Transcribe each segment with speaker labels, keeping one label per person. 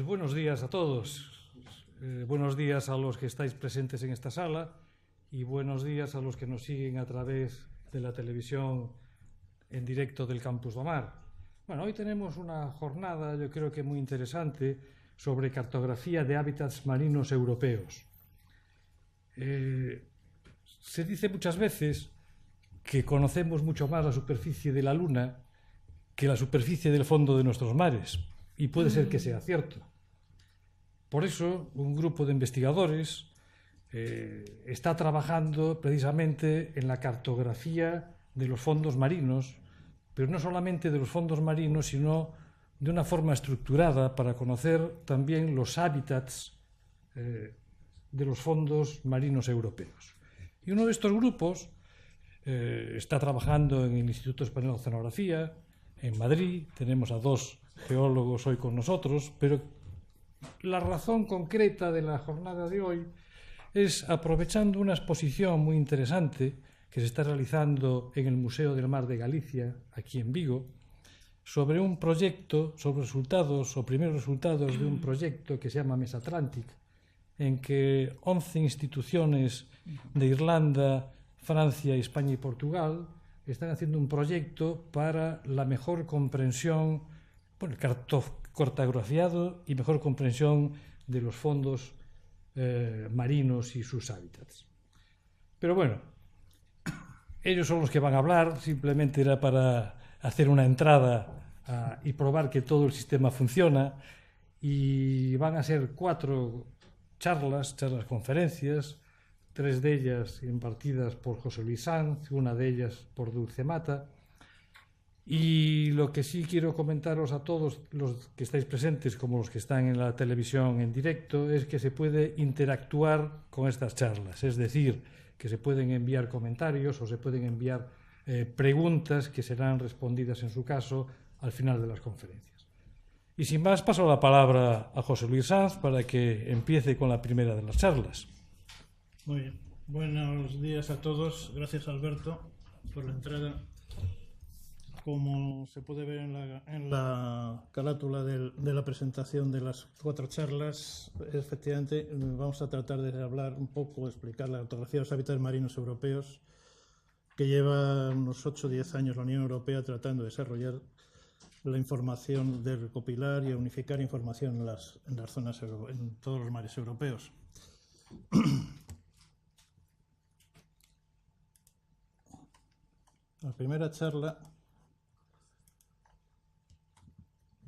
Speaker 1: Buenos días a todos. Buenos días a los que estáis presentes en esta sala y buenos días a los que nos siguen a través de la televisión en directo del Campus do Mar. Bueno, hoy tenemos una jornada, yo creo que muy interesante, sobre cartografía de hábitats marinos europeos. Se dice muchas veces que conocemos mucho más la superficie de la Luna que la superficie del fondo de nuestros mares, y puede ser que sea cierto. Por eso, un grupo de investigadores está trabajando precisamente en la cartografía de los fondos marinos, pero no solamente de los fondos marinos, sino de una forma estructurada para conocer también los hábitats de los fondos marinos europeos. Y uno de estos grupos está trabajando en el Instituto Español de Oceanografía, en Madrid. Tenemos a dos geólogos hoy con nosotros, pero la razón concreta de la jornada de hoy es aprovechando una exposición muy interesante que se está realizando en el Museo del Mar de Galicia, aquí en Vigo, sobre un proyecto, sobre resultados o primeros resultados de un proyecto que se llama Mesatlantic, en que 11 instituciones de Irlanda, Francia, España y Portugal están haciendo un proyecto para la mejor comprensión, cartografiado y mejor comprensión de los fondos marinos y sus hábitats. Pero bueno, ellos son los que van a hablar, simplemente era para hacer una entrada y probar que todo el sistema funciona, y van a ser 4 charlas, conferencias, 3 de ellas impartidas por José Luis Sanz, una de ellas por Dulce Mata. Y lo que sí quiero comentaros a todos los que estáis presentes, como los que están en la televisión en directo, es que se puede interactuar con estas charlas, es decir, que se pueden enviar comentarios o se pueden enviar preguntas que serán respondidas en su caso al final de las conferencias. Y sin más, paso la palabra a José Luis Sanz para que empiece con la primera de las charlas.
Speaker 2: Muy bien. Buenos días a todos. Gracias, Alberto, por la entrada. Como se puede ver en la carátula de la presentación de las 4 charlas, efectivamente vamos a tratar de hablar un poco, explicar la cartografía de los hábitats marinos europeos, que lleva unos 8 o 10 años la Unión Europea tratando de desarrollar la información, de recopilar y unificar información en las zonas, en todos los mares europeos. La primera charla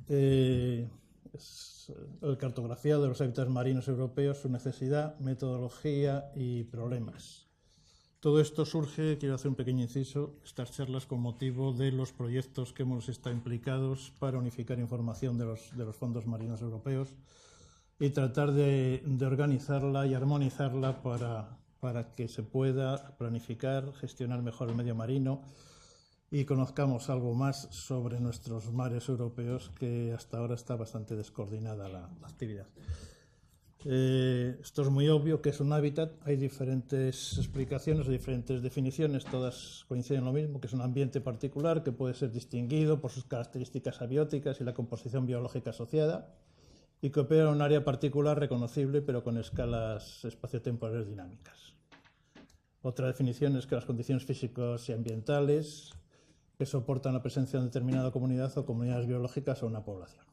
Speaker 2: es la cartografía de los hábitats marinos europeos, su necesidad, metodología y problemas. Todo esto surge, quiero hacer un pequeño inciso, estas charlas con motivo de los proyectos que hemos estado implicados para unificar información de los fondos marinos europeos y tratar de organizarla y armonizarla para que se pueda planificar, gestionar mejor el medio marino y conozcamos algo más sobre nuestros mares europeos, que hasta ahora está bastante descoordinada la actividad. Esto es muy obvio que es un hábitat, hay diferentes explicaciones, diferentes definiciones, todas coinciden en lo mismo, que es un ambiente particular que puede ser distinguido por sus características abióticas y la composición biológica asociada, y que opera en un área particular reconocible pero con escalas espaciotemporales dinámicas. Otra definición es que las condiciones físicas y ambientales que soportan la presencia de una determinada comunidad o comunidades biológicas o una población.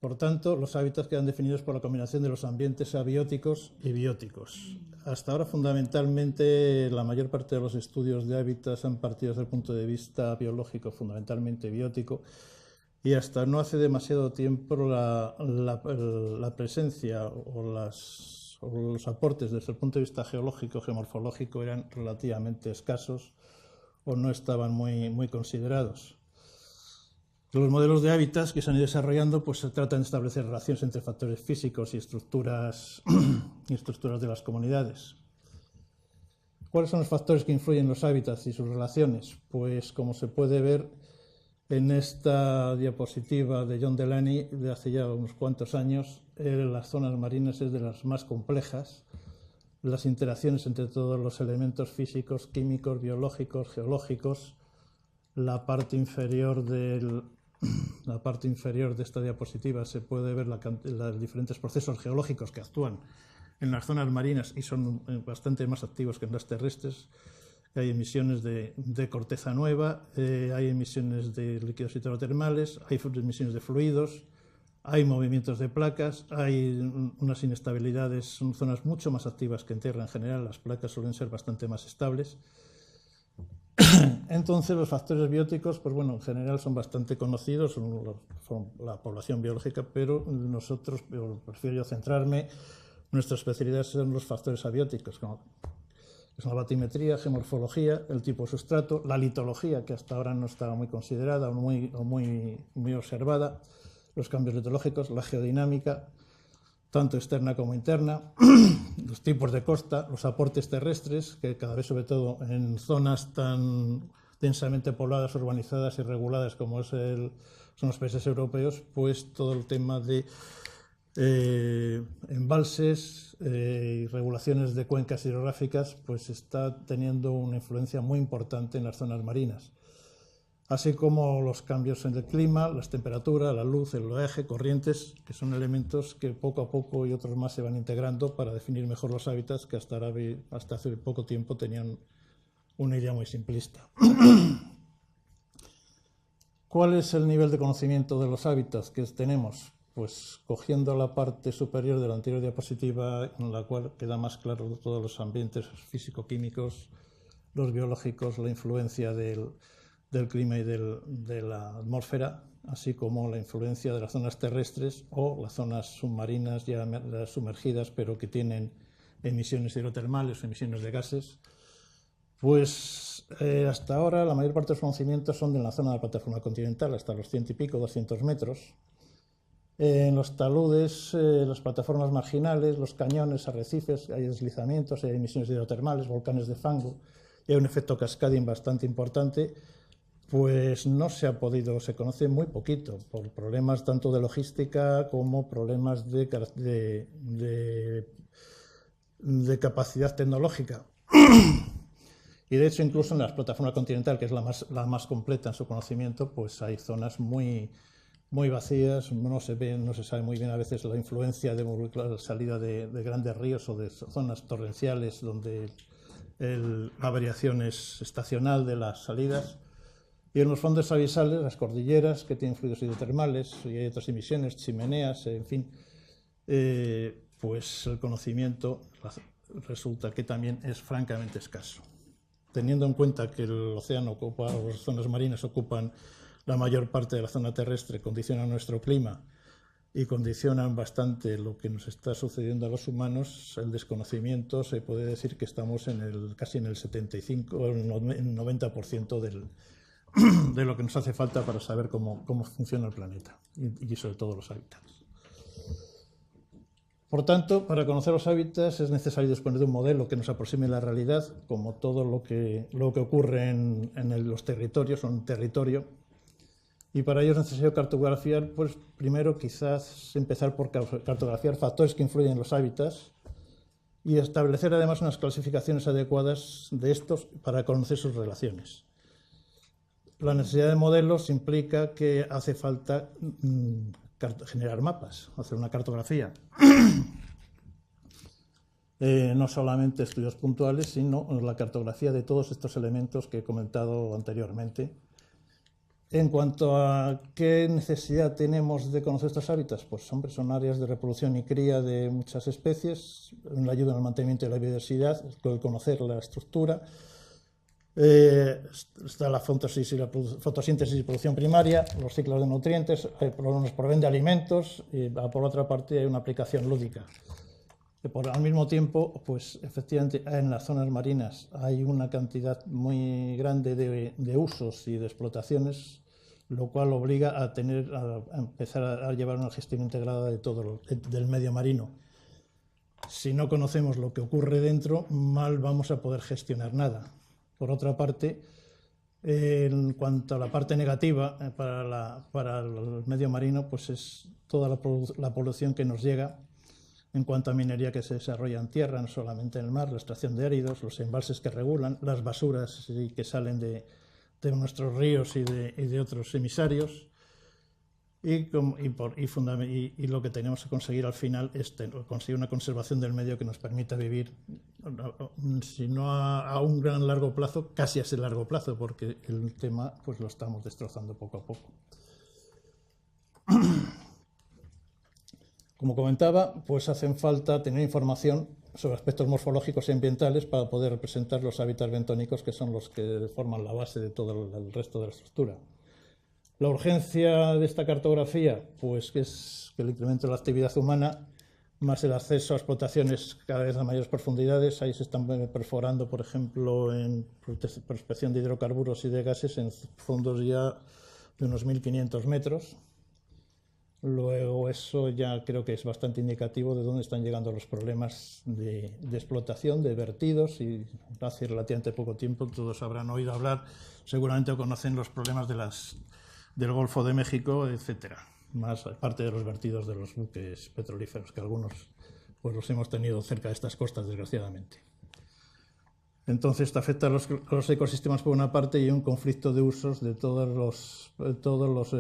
Speaker 2: Por tanto, los hábitats quedan definidos por la combinación de los ambientes abióticos y bióticos. Hasta ahora, fundamentalmente, la mayor parte de los estudios de hábitats han partido desde el punto de vista biológico, fundamentalmente biótico, y hasta no hace demasiado tiempo la presencia o los aportes desde el punto de vista geológico, geomorfológico, eran relativamente escasos o no estaban muy considerados. Los modelos de hábitats que se han ido desarrollando pues se tratan de establecer relaciones entre factores físicos y estructuras de las comunidades. ¿Cuáles son los factores que influyen en los hábitats y sus relaciones? Pues como se puede ver en esta diapositiva de John Delaney de hace ya unos cuantos años, las zonas marinas es de las más complejas. Las interacciones entre todos los elementos físicos, químicos, biológicos, geológicos, la parte inferior del la parte inferior de esta diapositiva se puede ver los diferentes procesos geológicos que actúan en las zonas marinas y son bastante más activos que en las terrestres. Hay emisiones de corteza nueva, hay emisiones de líquidos hidrotermales, hay emisiones de fluidos, hay movimientos de placas, hay unas inestabilidades, son zonas mucho más activas que en tierra en general, las placas suelen ser bastante más estables. Entonces los factores bióticos, pues bueno, en general son bastante conocidos, son la población biológica, pero nosotros, prefiero yo centrarme, nuestra especialidad son los factores abióticos, como es la batimetría, geomorfología, el tipo de sustrato, la litología, que hasta ahora no estaba muy considerada o muy observada, los cambios litológicos, la geodinámica, tanto externa como interna, los tipos de costa, los aportes terrestres, que cada vez, sobre todo en zonas tan densamente pobladas, urbanizadas y reguladas como son los países europeos, pues todo el tema de embalses y regulaciones de cuencas hidrográficas, pues está teniendo una influencia muy importante en las zonas marinas, así como los cambios en el clima, las temperaturas, la luz, el oleaje, corrientes, que son elementos que poco a poco y otros más se van integrando para definir mejor los hábitats, que hasta hace poco tiempo tenían una idea muy simplista. ¿Cuál es el nivel de conocimiento de los hábitats que tenemos? Pues cogiendo la parte superior de la anterior diapositiva, en la cual queda más claro todos los ambientes físico-químicos, los biológicos, la influencia del clima y de la atmósfera, así como la influencia de las zonas terrestres o las zonas submarinas ya sumergidas, pero que tienen emisiones hidrotermales o emisiones de gases. Pues hasta ahora la mayor parte de los conocimientos son de la zona de la plataforma continental, hasta los 100 y pico, 200 metros. En los taludes, las plataformas marginales, los cañones, arrecifes, hay deslizamientos, hay emisiones hidrotermales, volcanes de fango, y hay un efecto cascading bastante importante. Pues no se ha podido, se conoce muy poquito, por problemas tanto de logística como problemas de capacidad tecnológica. Y de hecho, incluso en la plataforma continental, que es la más completa en su conocimiento, pues hay zonas muy vacías, no se sabe muy bien a veces la influencia de la salida de grandes ríos o de zonas torrenciales donde la variación es estacional de las salidas. Y en los fondos abisales, las cordilleras, que tienen fluidos hidrotermales, y hay otras emisiones, chimeneas, en fin, pues el conocimiento resulta que también es francamente escaso. Teniendo en cuenta que el océano ocupa, o las zonas marinas ocupan la mayor parte de la zona terrestre, condicionan nuestro clima y condicionan bastante lo que nos está sucediendo a los humanos, el desconocimiento se puede decir que estamos casi en el 75 o el 90% de lo que nos hace falta para saber cómo funciona el planeta y sobre todo los hábitats. Por tanto, para conocer los hábitats es necesario disponer de un modelo que nos aproxime a la realidad, como todo lo que ocurre en los territorios o en un territorio. Y para ello es necesario cartografiar, pues primero quizás empezar por cartografiar factores que influyen en los hábitats y establecer además unas clasificaciones adecuadas de estos para conocer sus relaciones. La necesidad de modelos implica que hace falta generar mapas, hacer una cartografía. No solamente estudios puntuales, sino la cartografía de todos estos elementos que he comentado anteriormente. En cuanto a qué necesidad tenemos de conocer estos hábitats, pues son áreas de reproducción y cría de muchas especies, ayudan al mantenimiento de la biodiversidad, el conocer la estructura. Está la fotosíntesis y producción primaria, los ciclos de nutrientes, nos proveen de alimentos y por otra parte hay una aplicación lúdica. Al mismo tiempo, pues efectivamente en las zonas marinas hay una cantidad muy grande de usos y de explotaciones, lo cual obliga a empezar a llevar una gestión integrada de todo del medio marino. Si no conocemos lo que ocurre dentro, mal vamos a poder gestionar nada. Por otra parte, en cuanto a la parte negativa para el medio marino, pues es toda la polución que nos llega en cuanto a minería que se desarrolla en tierra, no solamente en el mar, la extracción de áridos, los embalses que regulan, las basuras que salen de nuestros ríos y de otros emisarios, y lo que tenemos que conseguir al final es conseguir una conservación del medio que nos permita vivir, si no a un gran largo plazo, casi a ese largo plazo, porque el tema pues lo estamos destrozando poco a poco. Como comentaba, pues hacen falta tener información sobre aspectos morfológicos y ambientales para poder representar los hábitats bentónicos, que son los que forman la base de todo el resto de la estructura. La urgencia de esta cartografía, pues que es el incremento de la actividad humana, más el acceso a explotaciones cada vez a mayores profundidades. Ahí se están perforando, por ejemplo, en prospección de hidrocarburos y de gases en fondos ya de unos 1.500 metros. Luego eso ya creo que es bastante indicativo de dónde están llegando los problemas de explotación, de vertidos, y hace relativamente poco tiempo todos habrán oído hablar, seguramente o conocen los problemas del Golfo de México, etcétera, más aparte de los vertidos de los buques petrolíferos, que algunos pues los hemos tenido cerca de estas costas, desgraciadamente. Entonces, esto afecta a los ecosistemas por una parte y un conflicto de usos de todos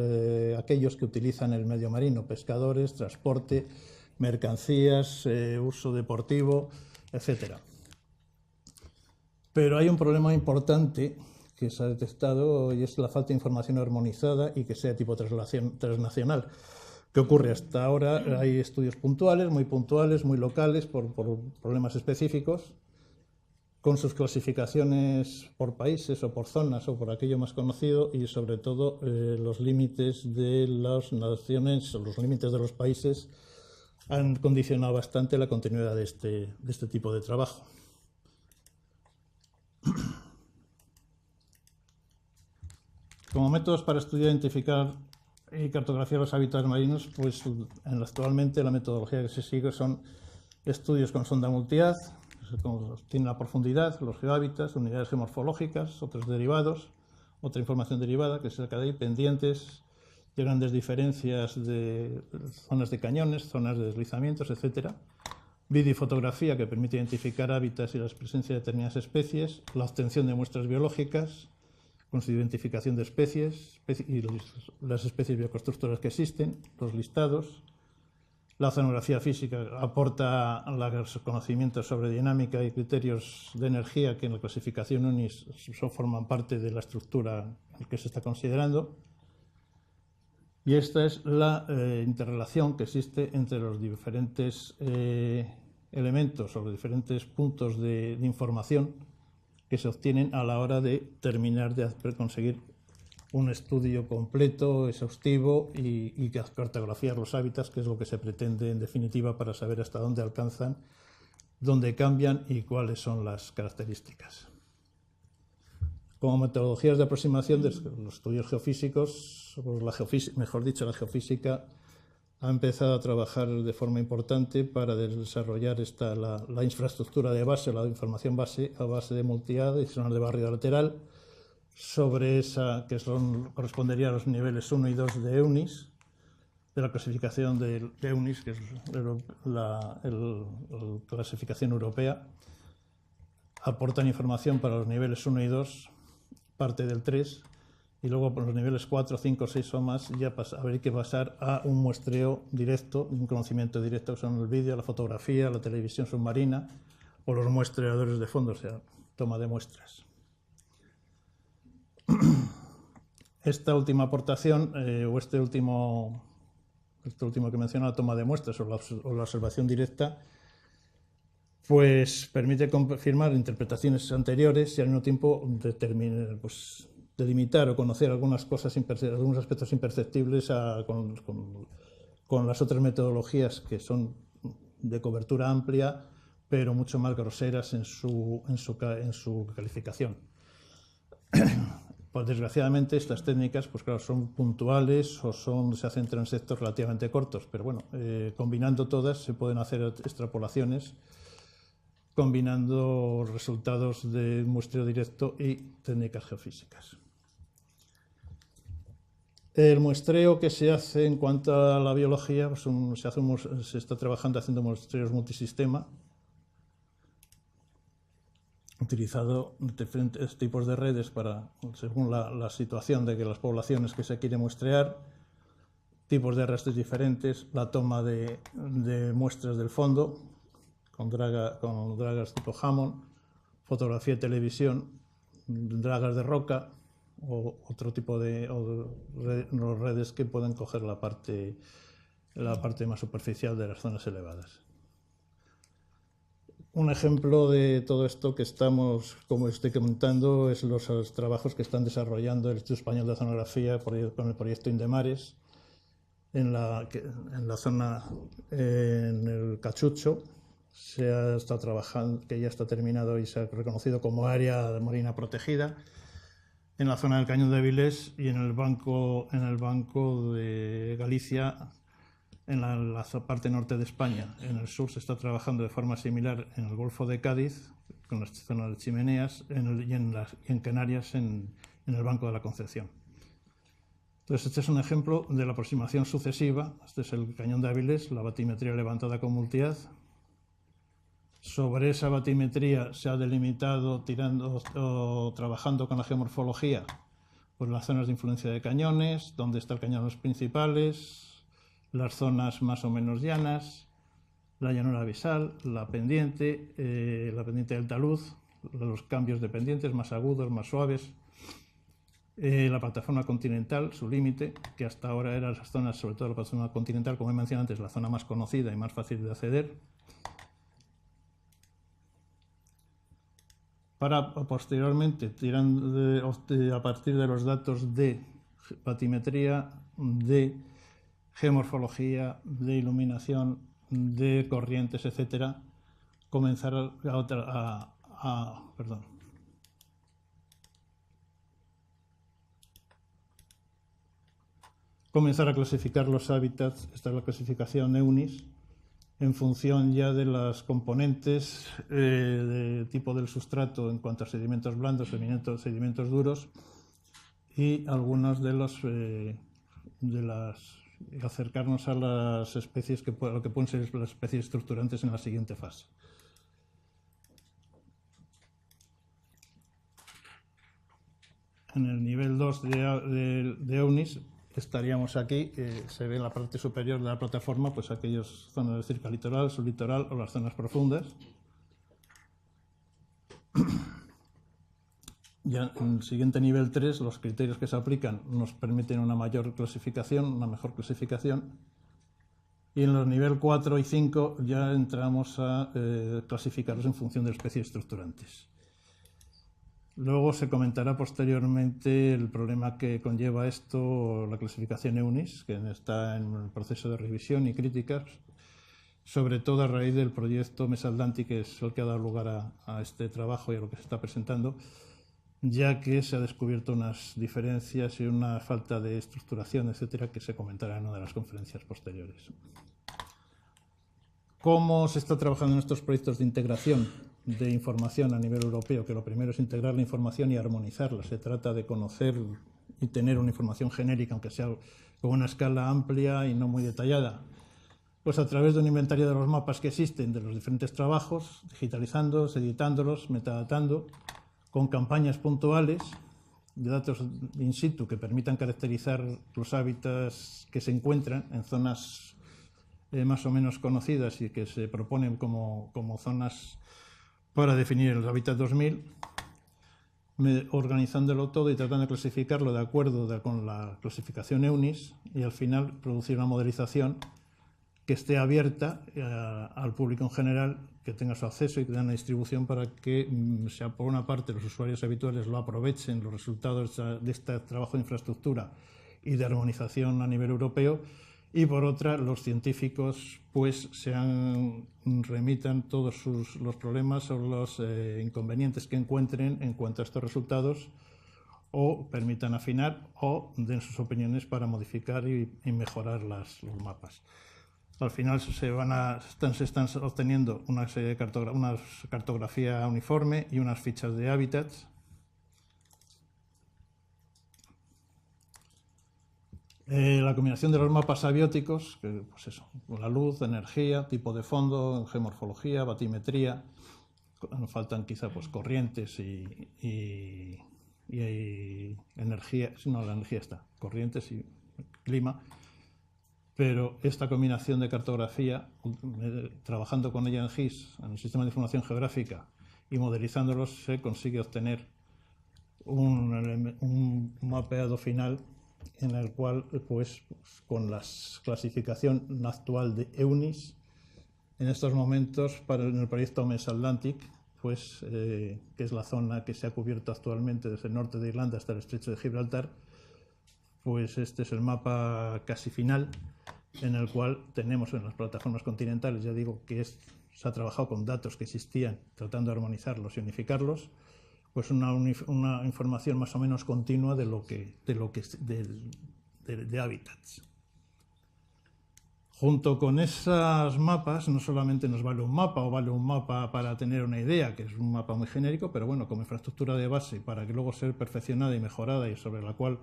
Speaker 2: aquellos que utilizan el medio marino, pescadores, transporte, mercancías, uso deportivo, etc. Pero hay un problema importante que se ha detectado y es la falta de información armonizada y que sea de tipo transnacional. ¿Qué ocurre? Hasta ahora hay estudios puntuales, muy locales, por problemas específicos, con sus clasificaciones por países o por zonas o por aquello más conocido, y sobre todo los límites de las naciones o los límites de los países han condicionado bastante la continuidad de este tipo de trabajo. Como métodos para estudiar, identificar y cartografiar los hábitats marinos, pues actualmente la metodología que se sigue son estudios con sonda multihaz, tiene la profundidad, los geohábitats, unidades geomorfológicas, otros derivados, otra información derivada que se saca de ahí, pendientes de grandes diferencias de zonas de cañones, zonas de deslizamientos, etc. Vídeo y fotografía, que permite identificar hábitats y la presencia de determinadas especies, la obtención de muestras biológicas con su identificación de especies y las especies bioconstructoras que existen, los listados. La oceanografía física aporta los conocimientos sobre dinámica y criterios de energía que en la clasificación UNIS forman parte de la estructura que se está considerando. Y esta es la interrelación que existe entre los diferentes elementos o los diferentes puntos de información que se obtienen a la hora de terminar de conseguir un estudio completo, exhaustivo y cartografiar los hábitats, que es lo que se pretende en definitiva para saber hasta dónde alcanzan, dónde cambian y cuáles son las características. Como metodologías de aproximación de los estudios geofísicos, mejor dicho, la geofísica ha empezado a trabajar de forma importante para desarrollar la infraestructura de base, la información base, a base de multihaz y zonas de barrido lateral, sobre esa que correspondería a los niveles 1 y 2 de EUNIS, de la clasificación de EUNIS, que es la clasificación europea. Aportan información para los niveles 1 y 2, parte del 3, y luego por los niveles 4, 5, 6 o más ya habría que pasar a un muestreo directo, un conocimiento directo, que son el vídeo, la fotografía, la televisión submarina o los muestreadores de fondo, o sea, toma de muestras. Esta última aportación, o este último que menciona, la toma de muestras o la observación directa, pues permite confirmar interpretaciones anteriores y al mismo tiempo delimitar o conocer algunas cosas, algunos aspectos imperceptibles con las otras metodologías que son de cobertura amplia, pero mucho más groseras en su calificación. Pues desgraciadamente estas técnicas, pues claro, son puntuales o se hacen en transectos relativamente cortos, pero bueno, combinando todas se pueden hacer extrapolaciones, combinando resultados de muestreo directo y técnicas geofísicas. El muestreo que se hace en cuanto a la biología, pues se está trabajando haciendo muestreos multisistema, utilizado diferentes tipos de redes según la situación de que las poblaciones que se quiere muestrear, tipos de arrastres diferentes, la toma de muestras del fondo con dragas tipo Hammond, fotografía y televisión, dragas de roca o otro tipo de redes que pueden coger la parte más superficial de las zonas elevadas. Un ejemplo de todo esto que estamos, como estoy comentando, es los trabajos que están desarrollando el Instituto Español de Oceanografía con el proyecto Indemares en la zona, en el Cachucho. Se ha estado trabajando, que ya está terminado y se ha reconocido como área marina protegida, en la zona del Cañón de Avilés y en el banco de Galicia, en la parte norte de España. En el sur se está trabajando de forma similar en el Golfo de Cádiz, con la zona de Chimeneas, y en Canarias, en el Banco de la Concepción. Entonces, este es un ejemplo de la aproximación sucesiva. Este es el Cañón de Avilés, la batimetría levantada con multihaz. Sobre esa batimetría se ha delimitado trabajando con la geomorfología, pues las zonas de influencia de cañones, dónde están cañones principales, las zonas más o menos llanas, la llanura abisal, la pendiente del talud, los cambios de pendientes más agudos, más suaves, la plataforma continental, su límite, que hasta ahora eran las zonas, sobre todo la plataforma continental, como he mencionado antes, la zona más conocida y más fácil de acceder, para posteriormente, a partir de los datos de batimetría, de geomorfología, de iluminación, de corrientes, etcétera, comenzar a clasificar los hábitats. Esta es la clasificación EUNIS, en función ya de las componentes de tipo del sustrato en cuanto a sedimentos blandos, sedimentos duros, y algunos acercarnos a las especies lo que pueden ser las especies estructurantes en la siguiente fase. En el nivel 2 de EUNIS estaríamos aquí, se ve en la parte superior de la plataforma, pues aquellas zonas de cerca litoral, sublitoral o las zonas profundas. Ya en el siguiente nivel 3, los criterios que se aplican nos permiten una mejor clasificación. Y en los nivel 4 y 5 ya entramos a clasificarlos en función de especies estructurantes. Luego se comentará posteriormente el problema que conlleva esto, la clasificación EUNIS, que está en el proceso de revisión y críticas, sobre todo a raíz del proyecto Mesaldanti, que es el que ha dado lugar a este trabajo y a lo que se está presentando, ya que se ha descubierto unas diferencias y una falta de estructuración, etcétera, que se comentará en una de las conferencias posteriores. ¿Cómo se está trabajando en estos proyectos de integración de información a nivel europeo? Que lo primero es integrar la información y armonizarla. Se trata de conocer y tener una información genérica, aunque sea con una escala amplia y no muy detallada. Pues a través de un inventario de los mapas que existen de los diferentes trabajos, digitalizándolos, editándolos, metadatando, con campañas puntuales de datos in situ que permitan caracterizar los hábitats que se encuentran en zonas más o menos conocidas y que se proponen como zonas para definir el Hábitat 2000, organizándolo todo y tratando de clasificarlo de acuerdo con la clasificación EUNIS, y al final producir una modelización que esté abierta al público en general, que tenga su acceso y que tenga una distribución para que, sea por una parte, los usuarios habituales lo aprovechen, los resultados de este trabajo de infraestructura y de armonización a nivel europeo, y por otra, los científicos pues remitan todos los problemas o los inconvenientes que encuentren en cuanto a estos resultados, o permitan afinar o den sus opiniones para modificar y mejorar los mapas. Al final se están obteniendo una cartografía uniforme y unas fichas de hábitats. La combinación de los mapas abióticos, que, pues eso, la luz, energía, tipo de fondo, geomorfología, batimetría, nos faltan quizá pues corrientes y energía, no, la energía está, corrientes y clima, pero esta combinación de cartografía, trabajando con ella en GIS, en el Sistema de Información Geográfica, y modelizándolos, se consigue obtener un mapeado final en el cual, pues, con la clasificación actual de EUNIS, en estos momentos, en el proyecto Mesoatlantic, pues, que es la zona que se ha cubierto actualmente desde el norte de Irlanda hasta el estrecho de Gibraltar, pues este es el mapa casi final, en el cual tenemos en las plataformas continentales, ya digo que se ha trabajado con datos que existían, tratando de armonizarlos y unificarlos, pues una información más o menos continua de hábitats. Junto con esos mapas, no solamente nos vale un mapa para tener una idea, que es un mapa muy genérico, pero bueno, como infraestructura de base para que luego sea perfeccionada y mejorada y sobre la cual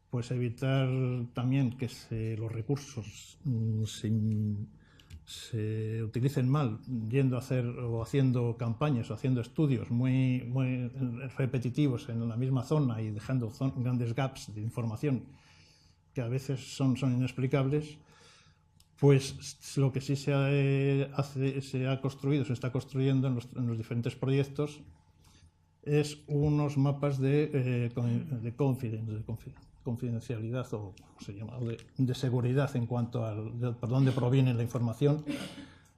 Speaker 2: pues evitar también que los recursos se utilicen mal, yendo a hacer o haciendo campañas o haciendo estudios muy repetitivos en la misma zona y dejando grandes gaps de información que a veces son inexplicables. Pues lo que sí se ha construido, se está construyendo en los diferentes proyectos, es unos mapas de confidencialidad, o se llama, de seguridad en cuanto a por dónde proviene la información,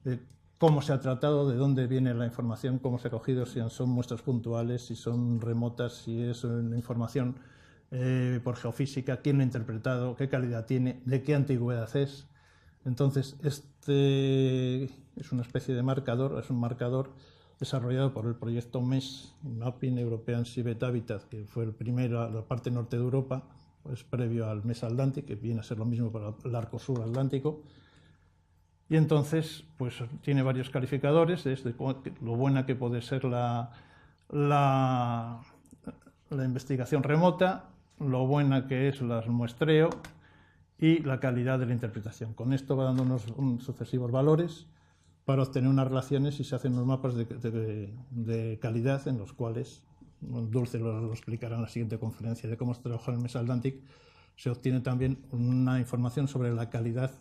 Speaker 2: de cómo se ha tratado, de dónde viene la información, cómo se ha cogido, si son muestras puntuales, si son remotas, si es una información por geofísica, quién lo ha interpretado, qué calidad tiene, de qué antigüedad es. Entonces, este es una especie de marcador, es un marcador desarrollado por el proyecto MES, Mapping European Seabed Habitat, que fue el primero a la parte norte de Europa, pues previo al Mesoatlantic, que viene a ser lo mismo para el arco sur atlántico. Y entonces, pues tiene varios calificadores, desde lo buena que puede ser la investigación remota, lo buena que es el muestreo y la calidad de la interpretación. Con esto va dando unos sucesivos valores para obtener unas relaciones y se hacen unos mapas de calidad en los cuales, Dulce lo explicará en la siguiente conferencia de cómo se trabaja en el Mesoatlantic, se obtiene también una información sobre la calidad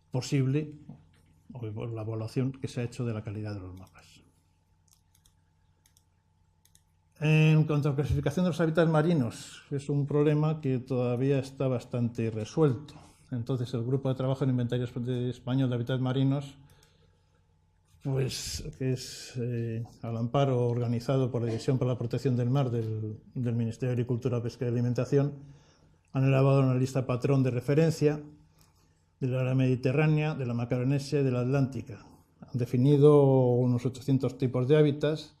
Speaker 2: posible o la evaluación que se ha hecho de la calidad de los mapas. En cuanto a la clasificación de los hábitats marinos, es un problema que todavía está bastante resuelto. Entonces, el grupo de trabajo en inventario español de hábitats marinos, pues que es al amparo organizado por la División para la Protección del Mar del Ministerio de Agricultura, Pesca y Alimentación, han elaborado una lista patrón de referencia del área mediterránea, de la macaronesia y de la atlántica. Han definido unos 800 tipos de hábitats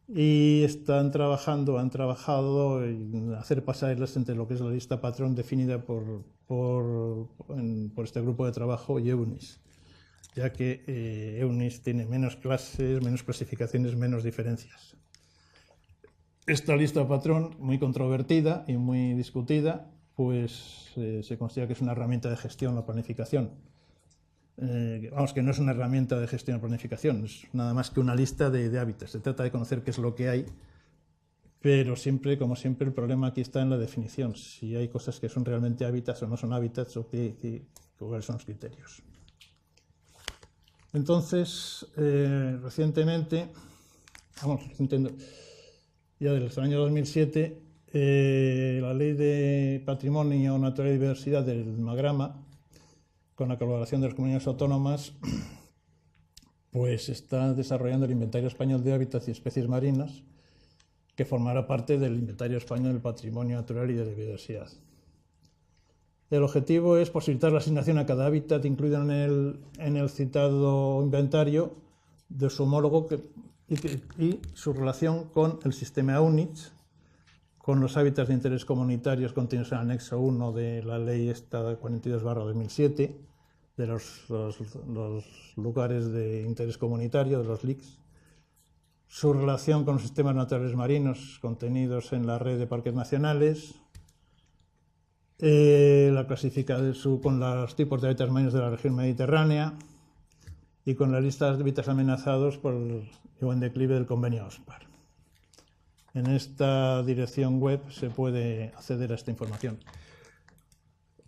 Speaker 2: y han trabajado en hacer pasarlas entre lo que es la lista patrón definida por este grupo de trabajo y EUNIS, ya que EUNIS tiene menos clases, menos clasificaciones, menos diferencias. Esta lista patrón, muy controvertida y muy discutida, pues se considera que es una herramienta de gestión o planificación. Vamos, que no es una herramienta de gestión o planificación, es nada más que una lista de hábitats. Se trata de conocer qué es lo que hay, pero siempre, como siempre, el problema aquí está en la definición, si hay cosas que son realmente hábitats o no son hábitats, o cuáles son los criterios. Entonces, recientemente, ya desde el año 2007, la Ley de Patrimonio Natural y Diversidad del Magrama, con la colaboración de las comunidades autónomas, pues está desarrollando el Inventario Español de Hábitats y Especies Marinas, que formará parte del Inventario Español del Patrimonio Natural y de la Biodiversidad. El objetivo es posibilitar la asignación a cada hábitat incluido en el citado inventario de su homólogo y su relación con el sistema UNICH, con los hábitats de interés comunitarios contenidos en el anexo 1 de la ley esta 42/2007, de los lugares de interés comunitario, de los LICs, su relación con los sistemas naturales marinos contenidos en la red de parques nacionales, la clasificación con los tipos de hábitats marinos de la región mediterránea y con la lista de hábitats amenazados por el buen declive del convenio OSPAR. En esta dirección web se puede acceder a esta información.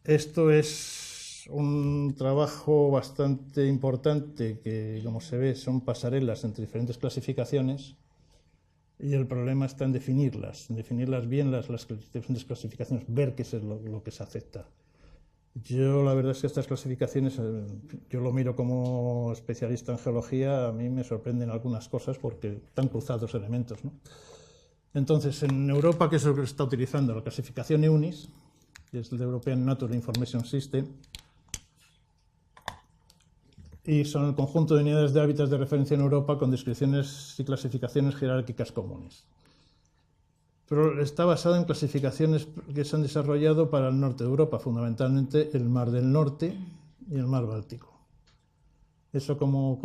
Speaker 2: Esto es un trabajo bastante importante que, como se ve, son pasarelas entre diferentes clasificaciones, y el problema está en definirlas bien las diferentes clasificaciones, ver qué es lo que se acepta. Yo la verdad es que estas clasificaciones, yo lo miro como especialista en geología, a mí me sorprenden algunas cosas porque están cruzados elementos, ¿no? Entonces, en Europa, ¿qué es lo que se está utilizando? La clasificación EUNIS, que es el European Natural Information System, y son el conjunto de unidades de hábitats de referencia en Europa con descripciones y clasificaciones jerárquicas comunes. Pero está basado en clasificaciones que se han desarrollado para el norte de Europa, fundamentalmente el Mar del Norte y el Mar Báltico. Eso, como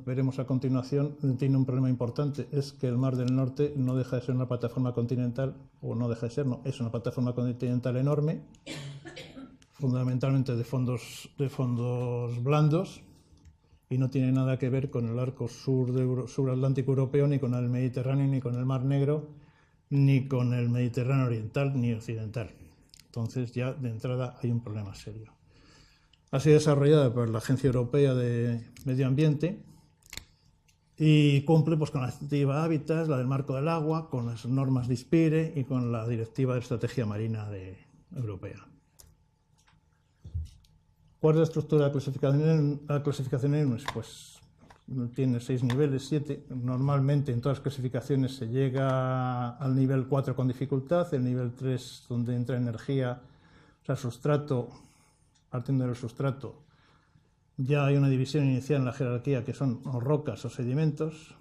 Speaker 2: veremos a continuación, tiene un problema importante, es que el Mar del Norte no deja de ser una plataforma continental, o no deja de ser, no, es una plataforma continental enorme, fundamentalmente de fondos blandos, y no tiene nada que ver con el arco suratlántico europeo, ni con el Mediterráneo, ni con el Mar Negro, ni con el Mediterráneo oriental ni occidental. Entonces ya de entrada hay un problema serio. Ha sido desarrollada por la Agencia Europea de Medio Ambiente y cumple pues, con la Directiva Hábitats, la del Marco del Agua, con las normas de ISPIRE y con la Directiva de Estrategia Marina Europea. ¿Cuál es la estructura de la clasificación EUNIS? Pues tiene 6 niveles, 7. Normalmente en todas las clasificaciones se llega al nivel 4 con dificultad, el nivel 3 donde entra energía, o sea, sustrato, partiendo del sustrato, ya hay una división inicial en la jerarquía que son o rocas o sedimentos.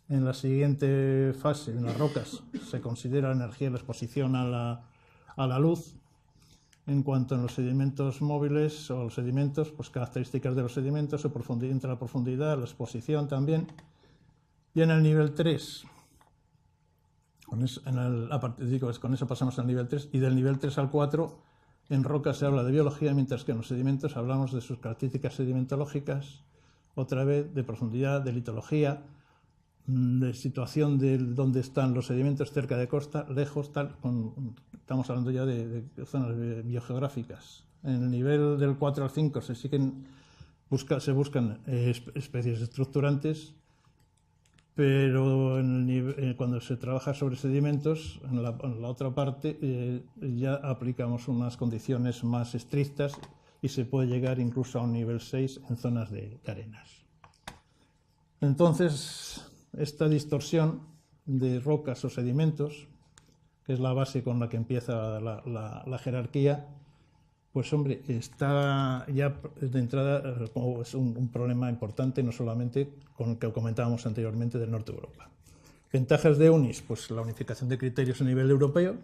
Speaker 2: En la siguiente fase, en las rocas, se considera la energía y la exposición a la luz. En cuanto a los sedimentos móviles o los sedimentos, pues características de los sedimentos, su profundidad, entre la profundidad, la exposición también. Y en el nivel 3, con eso pasamos al nivel 3, y del nivel 3 al 4, en rocas se habla de biología, mientras que en los sedimentos hablamos de sus características sedimentológicas, otra vez de profundidad, de litología, de situación de dónde están los sedimentos, cerca de costa, lejos, tal, estamos hablando ya de zonas biogeográficas. En el nivel del 4 al 5 se buscan especies estructurantes, pero cuando se trabaja sobre sedimentos, en la otra parte ya aplicamos unas condiciones más estrictas y se puede llegar incluso a un nivel 6 en zonas de arenas. Entonces, esta distorsión de rocas o sedimentos, que es la base con la que empieza la jerarquía, pues hombre, está ya de entrada es un problema importante, no solamente con el que comentábamos anteriormente del norte de Europa. Ventajas de EUNIS, pues la unificación de criterios a nivel europeo,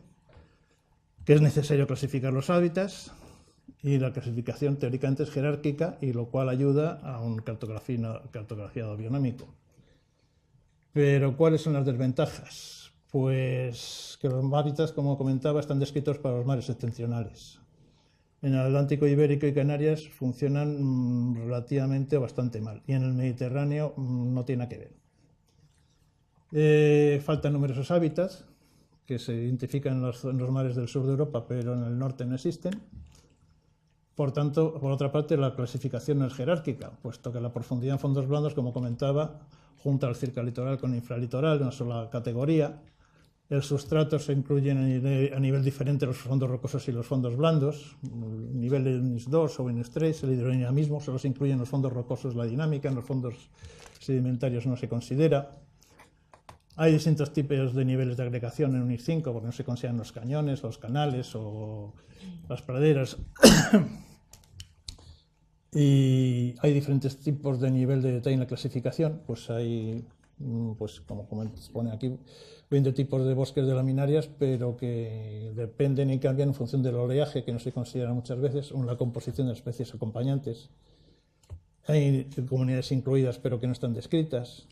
Speaker 2: que es necesario clasificar los hábitats, y la clasificación teóricamente es jerárquica, y lo cual ayuda a un cartografiado bionómico. Pero, ¿cuáles son las desventajas? Pues que los hábitats, como comentaba, están descritos para los mares septentrionales. En el Atlántico Ibérico y Canarias funcionan relativamente bastante mal, y en el Mediterráneo no tiene nada que ver. Faltan numerosos hábitats que se identifican en los mares del sur de Europa, pero en el norte no existen. Por tanto, por otra parte, la clasificación no es jerárquica, puesto que la profundidad en fondos blandos, como comentaba, junta al circalitoral con infralitoral en una sola categoría. El sustrato se incluye a nivel diferente los fondos rocosos y los fondos blandos, nivel de INIS 2 o INIS 3, el hidrodinamismo solo se incluye en los fondos rocosos, la dinámica, en los fondos sedimentarios no se considera. Hay distintos tipos de niveles de agregación en INIS 5, porque no se consideran los cañones, los canales o las praderas. Y hay diferentes tipos de nivel de detalle en la clasificación, pues hay, como se pone aquí, 20 tipos de bosques de laminarias, pero que dependen y cambian en función del oleaje, que no se considera muchas veces, o la composición de especies acompañantes. Hay comunidades incluidas, pero que no están descritas.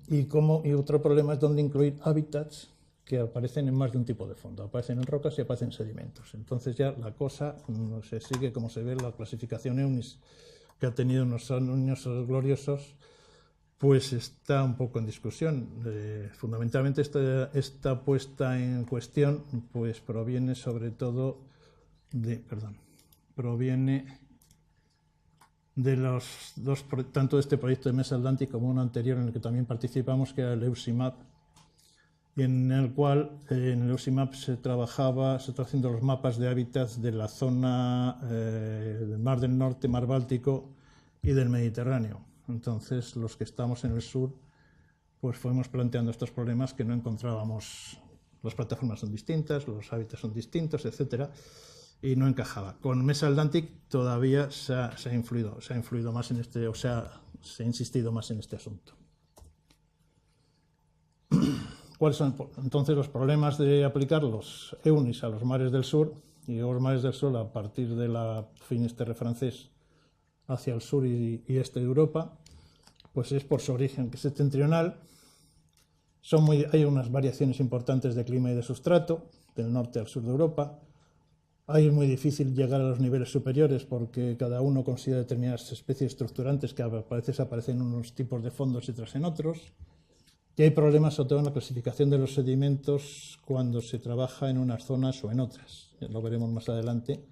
Speaker 2: Y otro problema es dónde incluir hábitats que aparecen en más de un tipo de fondo. Aparecen en rocas y aparecen en sedimentos. Entonces ya la cosa se sigue, como se ve, la clasificación EUNIS, que ha tenido unos años gloriosos, pues está un poco en discusión. Fundamentalmente esta puesta en cuestión pues proviene sobre todo de... Perdón. proviene de los dos, tanto de este proyecto de Mesa Atlantic como uno anterior en el que también participamos, que era el EUSIMAP, y en el cual en el EUSIMAP se estaba haciendo los mapas de hábitats de la zona del Mar del Norte, Mar Báltico y del Mediterráneo. Entonces, los que estamos en el sur, pues fuimos planteando estos problemas que no encontrábamos. Las plataformas son distintas, los hábitats son distintos, etcétera, y no encajaba. Con Mesa Atlantic todavía se ha influido más en este, o sea, se ha insistido más en este asunto. ¿Cuáles son entonces los problemas de aplicar los EUNIS a los mares del sur? Y los mares del sur a partir de la Finisterre francés hacia el sur y este de Europa, pues es por su origen, que es septentrional. Hay unas variaciones importantes de clima y de sustrato, del norte al sur de Europa. Ahí es muy difícil llegar a los niveles superiores porque cada uno considera determinadas especies estructurantes que a veces aparecen en unos tipos de fondos y otras en otros. Y hay problemas sobre todo en la clasificación de los sedimentos cuando se trabaja en unas zonas o en otras. Lo veremos más adelante,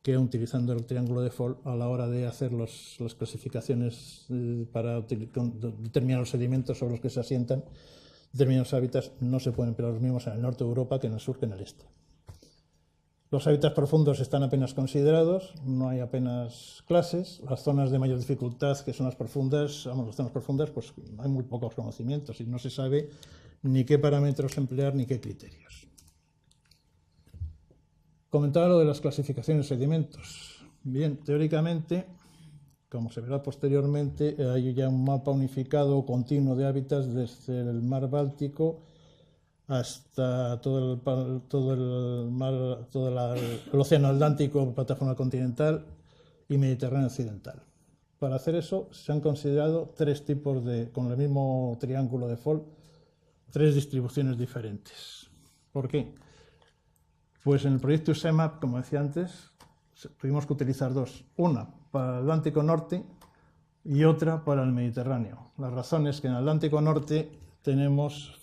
Speaker 2: que utilizando el triángulo de Fold a la hora de hacer las clasificaciones para determinar los sedimentos sobre los que se asientan determinados hábitats, no se pueden emplear los mismos en el norte de Europa que en el sur que en el este. Los hábitats profundos están apenas considerados, no hay apenas clases. Las zonas de mayor dificultad, que son las profundas, las zonas profundas, pues hay muy pocos conocimientos y no se sabe ni qué parámetros emplear ni qué criterios. Comentaba lo de las clasificaciones de sedimentos. Bien, teóricamente, como se verá posteriormente, hay ya un mapa unificado continuo de hábitats desde el mar Báltico hasta todo el océano Atlántico, plataforma continental y Mediterráneo occidental. Para hacer eso se han considerado tres tipos con el mismo triángulo de Fold, tres distribuciones diferentes. ¿Por qué? Pues en el proyecto USEMAP, como decía antes, tuvimos que utilizar dos. Una para el Atlántico Norte y otra para el Mediterráneo. La razón es que en el Atlántico Norte tenemos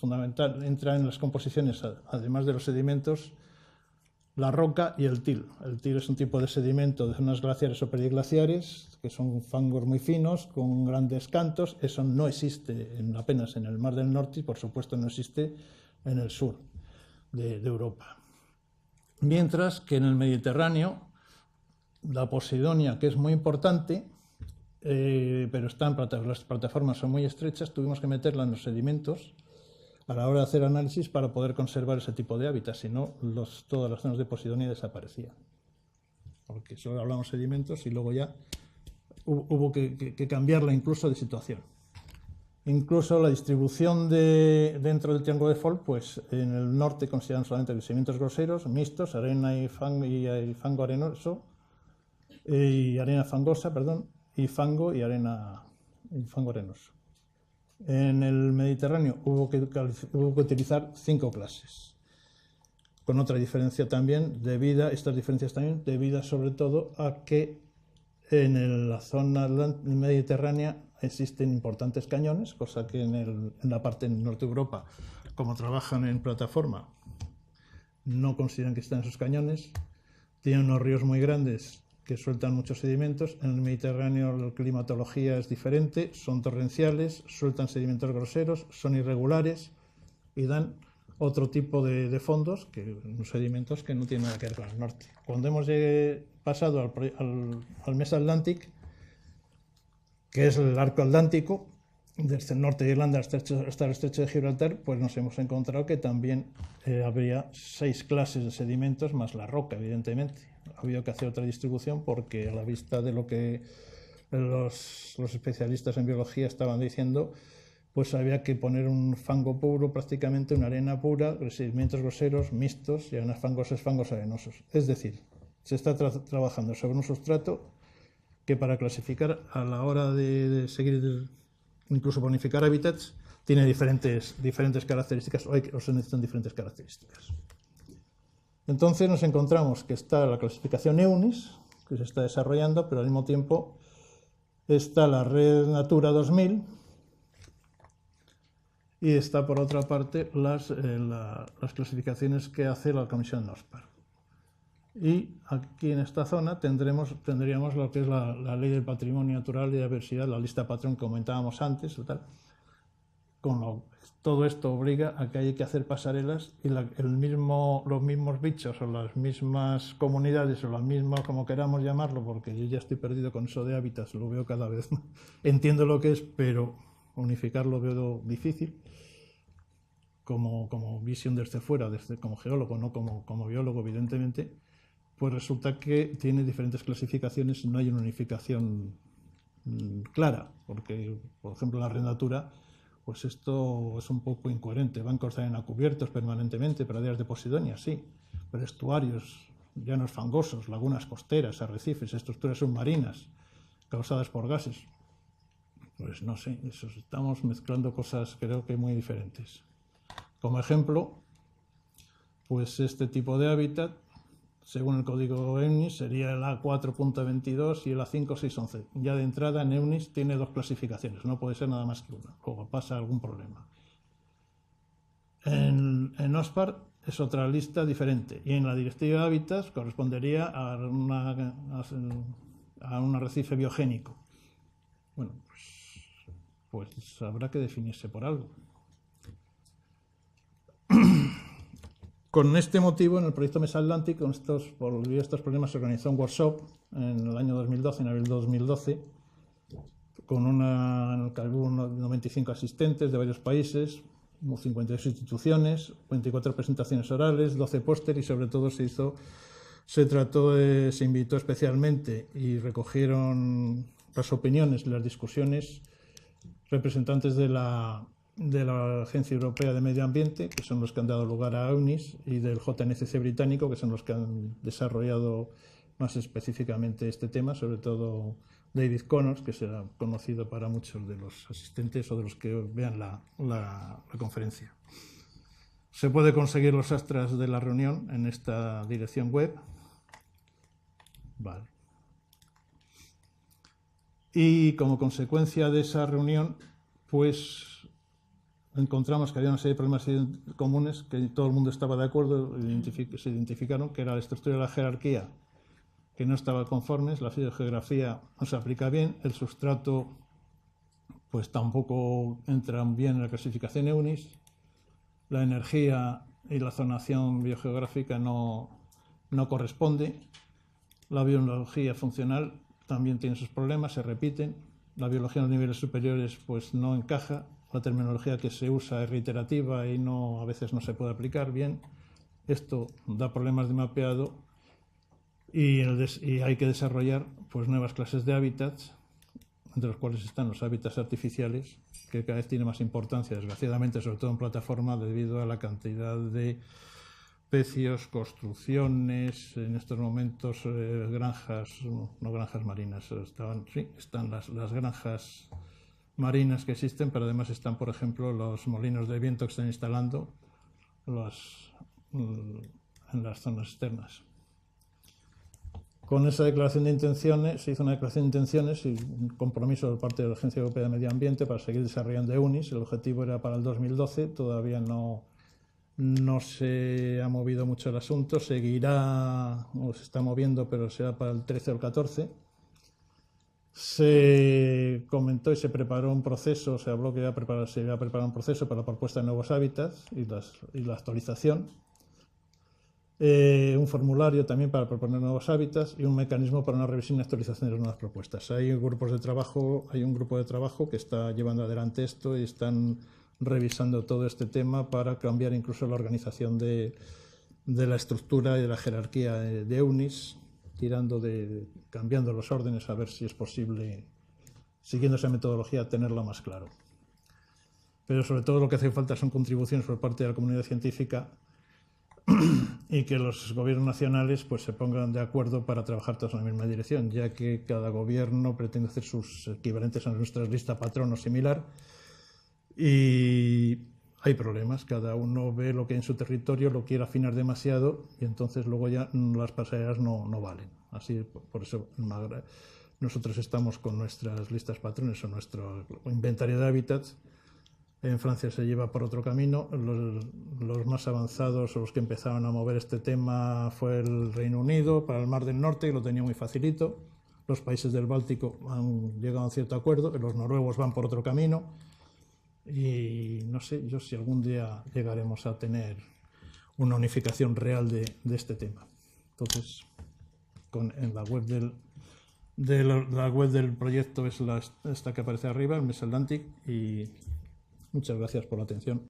Speaker 2: entra en las composiciones, además de los sedimentos, la roca y el til. El til es un tipo de sedimento de zonas glaciares o periglaciares, que son fangos muy finos, con grandes cantos. Eso no existe apenas en el Mar del Norte y, por supuesto, no existe en el sur de Europa. Mientras que en el Mediterráneo, la posidonia, que es muy importante, pero las plataformas son muy estrechas, tuvimos que meterla en los sedimentos a la hora de hacer análisis para poder conservar ese tipo de hábitat, si no todas las zonas de posidonia desaparecían, porque solo hablamos sedimentos y luego ya hubo que cambiarla incluso de situación. Incluso la distribución dentro del triángulo de Fold, pues en el norte consideran solamente los sedimentos groseros, mixtos, arena y fango arenoso, y arena fangosa, perdón, y fango y arena y fango arenoso. En el Mediterráneo hubo que utilizar 5 clases, con otra diferencia también, estas diferencias también debidas sobre todo a que en la zona mediterránea existen importantes cañones, cosa que en la parte del norte de Europa, como trabajan en plataforma, no consideran que estén esos cañones. Tienen unos ríos muy grandes que sueltan muchos sedimentos. En el Mediterráneo la climatología es diferente, son torrenciales, sueltan sedimentos groseros, son irregulares y dan otro tipo de fondos, sedimentos que no tienen nada que ver con el norte. Cuando hemos pasado al Mesa Atlantic, que es el arco atlántico, desde el norte de Irlanda hasta el estrecho de Gibraltar, pues nos hemos encontrado que también habría 6 clases de sedimentos más la roca, evidentemente. Ha habido que hacer otra distribución porque a la vista de lo que los especialistas en biología estaban diciendo, pues había que poner un fango puro, prácticamente una arena pura, sedimentos groseros, mixtos y arenas fangosas, fangos arenosos. Es decir, se está trabajando sobre un sustrato que para clasificar a la hora de seguir, incluso bonificar hábitats, tiene diferentes características o se necesitan diferentes características. Entonces nos encontramos que está la clasificación EUNIS, que se está desarrollando, pero al mismo tiempo está la red Natura 2000 y está por otra parte las clasificaciones que hace la Comisión NORSPAR. Y aquí en esta zona tendríamos lo que es la ley del patrimonio natural y de diversidad, la lista patrón que comentábamos antes, o tal. Todo esto obliga a que hay que hacer pasarelas y los mismos bichos o las mismas comunidades o las mismas, como queramos llamarlo, porque yo ya estoy perdido con eso de hábitats, lo veo cada vez más. Entiendo lo que es, pero unificarlo veo difícil. Como visión desde fuera, como geólogo, no como biólogo, evidentemente, pues resulta que tiene diferentes clasificaciones y no hay una unificación clara, porque, por ejemplo, la arrendatura, pues esto es un poco incoherente. Bancos de arena cubiertos permanentemente, praderas de posidonia, sí, pero estuarios, llanos fangosos, lagunas costeras, arrecifes, estructuras submarinas causadas por gases. Pues no sé, estamos mezclando cosas creo que muy diferentes. Como ejemplo, pues este tipo de hábitat, según el código EUNIS, sería el A4.22 y el A5.611. Ya de entrada en EUNIS tiene dos clasificaciones, no puede ser nada más que una, luego pasa algún problema. En OSPAR es otra lista diferente y en la Directiva de Hábitats correspondería a un arrecife biogénico. Bueno, pues habrá que definirse por algo. Con este motivo, en el proyecto Mesatlántic, por estos problemas, se organizó un workshop en el año 2012, en abril de 2012, con en el que hubo 95 asistentes de varios países, 52 instituciones, 24 presentaciones orales, 12 pósteres y sobre todo se invitó especialmente y recogieron las opiniones y las discusiones representantes de la Agencia Europea de Medio Ambiente, que son los que han dado lugar a EUNIS, y del JNCC británico, que son los que han desarrollado más específicamente este tema, sobre todo David Connors, que será conocido para muchos de los asistentes o de los que vean la conferencia. Se puede conseguir los extras de la reunión en esta dirección web. Vale. Y como consecuencia de esa reunión, pues encontramos que había una serie de problemas comunes que todo el mundo estaba de acuerdo, se identificaron, que era la estructura de la jerarquía, que no estaba conforme, la fisiogeografía no se aplica bien, el sustrato pues tampoco entra bien en la clasificación EUNIS, la energía y la zonación biogeográfica no corresponde, la biología funcional también tiene sus problemas, se repiten, la biología en los niveles superiores pues no encaja, la terminología que se usa es reiterativa y a veces no se puede aplicar bien. Esto da problemas de mapeado y hay que desarrollar pues nuevas clases de hábitats, entre los cuales están los hábitats artificiales, que cada vez tiene más importancia, desgraciadamente, sobre todo en plataforma, debido a la cantidad de pecios, construcciones, en estos momentos granjas, no granjas marinas, están las granjas marinas que existen, pero además están, por ejemplo, los molinos de viento que están instalando en las zonas externas. Con esa declaración de intenciones, se hizo una declaración de intenciones y un compromiso por parte de la Agencia Europea de Medio Ambiente para seguir desarrollando EUNIS. El objetivo era para el 2012, todavía no se ha movido mucho el asunto, seguirá, o se está moviendo, pero será para el 13 o el 14. Se comentó y se preparó un proceso, se habló que se iba a preparar un proceso para la propuesta de nuevos hábitats y la actualización. Un formulario también para proponer nuevos hábitats y un mecanismo para una revisión y actualización de las nuevas propuestas. Hay un grupo de trabajo que está llevando adelante esto y están revisando todo este tema para cambiar incluso la organización de la estructura y de la jerarquía de EUNIS, cambiando los órdenes a ver si es posible, siguiendo esa metodología, tenerlo más claro. Pero sobre todo lo que hace falta son contribuciones por parte de la comunidad científica y que los gobiernos nacionales pues se pongan de acuerdo para trabajar todos en la misma dirección, ya que cada gobierno pretende hacer sus equivalentes a nuestra lista patrón o similar y hay problemas, cada uno ve lo que hay en su territorio, lo quiere afinar demasiado y entonces luego ya las pasarelas no valen. Así, por eso nosotros estamos con nuestras listas patrones o nuestro inventario de hábitats En Francia se lleva por otro camino. Los más avanzados o los que empezaron a mover este tema fue el Reino Unido para el Mar del Norte, que lo tenía muy facilito. Los países del Báltico han llegado a un cierto acuerdo, los noruegos van por otro camino. Y no sé yo si algún día llegaremos a tener una unificación real de este tema. Entonces, en la web del proyecto es esta que aparece arriba, el MES Atlantic, y muchas gracias por la atención.